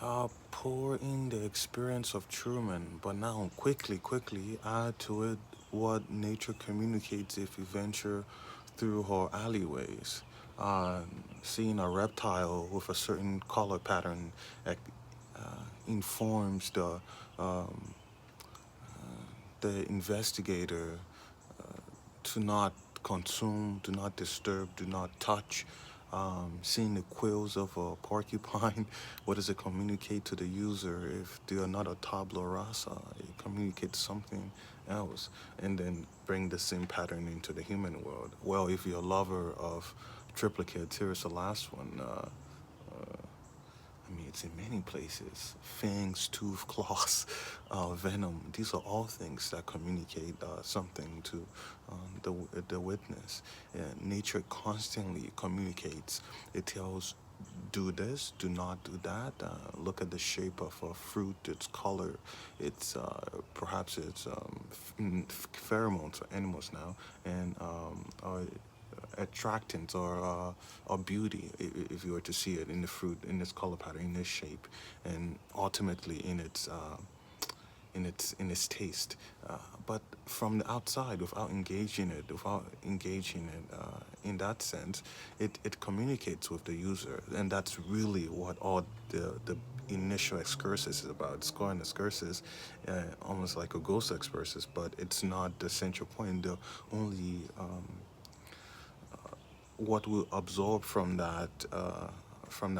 Pour in the experience of Truman, but now quickly add to it what nature communicates if you venture through her alleyways. Uh, Seeing a reptile with a certain color pattern uh, informs um, the investigator to not consume, do not disturb, do not touch. Seeing the quills of a porcupine, what does it communicate to the user? If they are not a tabula rasa, it communicates something else. And then bring the same pattern into the human world. Well, if you're a lover of triplicates, here's the last one. I mean, it's in many places. Fangs, tooth, claws, venom. These are all things that communicate something to the witness. Nature constantly communicates. It tells, do this, do not do that. Look at the shape of a fruit, its color, its perhaps its pheromones for animals now, and attractants or beauty if you were to see it in the fruit in its color pattern in its shape and ultimately in its taste but from the outside without engaging it in that sense it communicates with the user and that's really what all the initial excursus is about. It's called an excursus, almost like a ghost excursus, but it's not the central point. The only what we absorb from that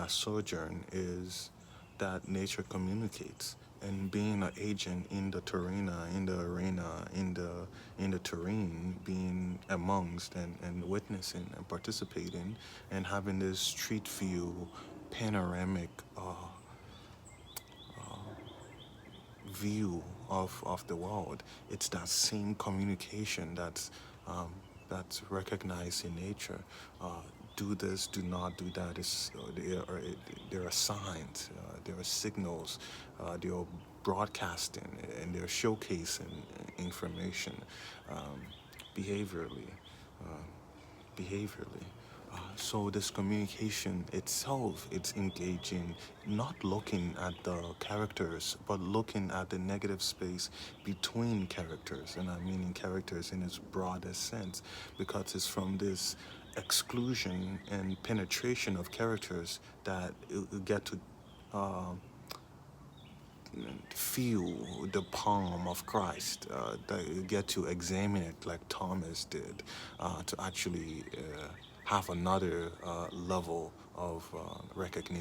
sojourn is that nature communicates and being an agent in the terrain in the arena in the terrain being amongst and witnessing and participating and having this street view panoramic view of the world. It's that same communication um, that's recognized in nature. Do this, do not do that. There are signs, there are signals, there are broadcasting, and they're showcasing information um, behaviorally. Uh, behaviorally. So this communication itself, it's engaging, not looking at the characters, but looking at the negative space between characters, and I mean in characters in its broadest sense, because it's from this exclusion and penetration of characters that you get to uh, feel the palm of Christ, that you get to examine it like Thomas did, to actually have another level of recognition.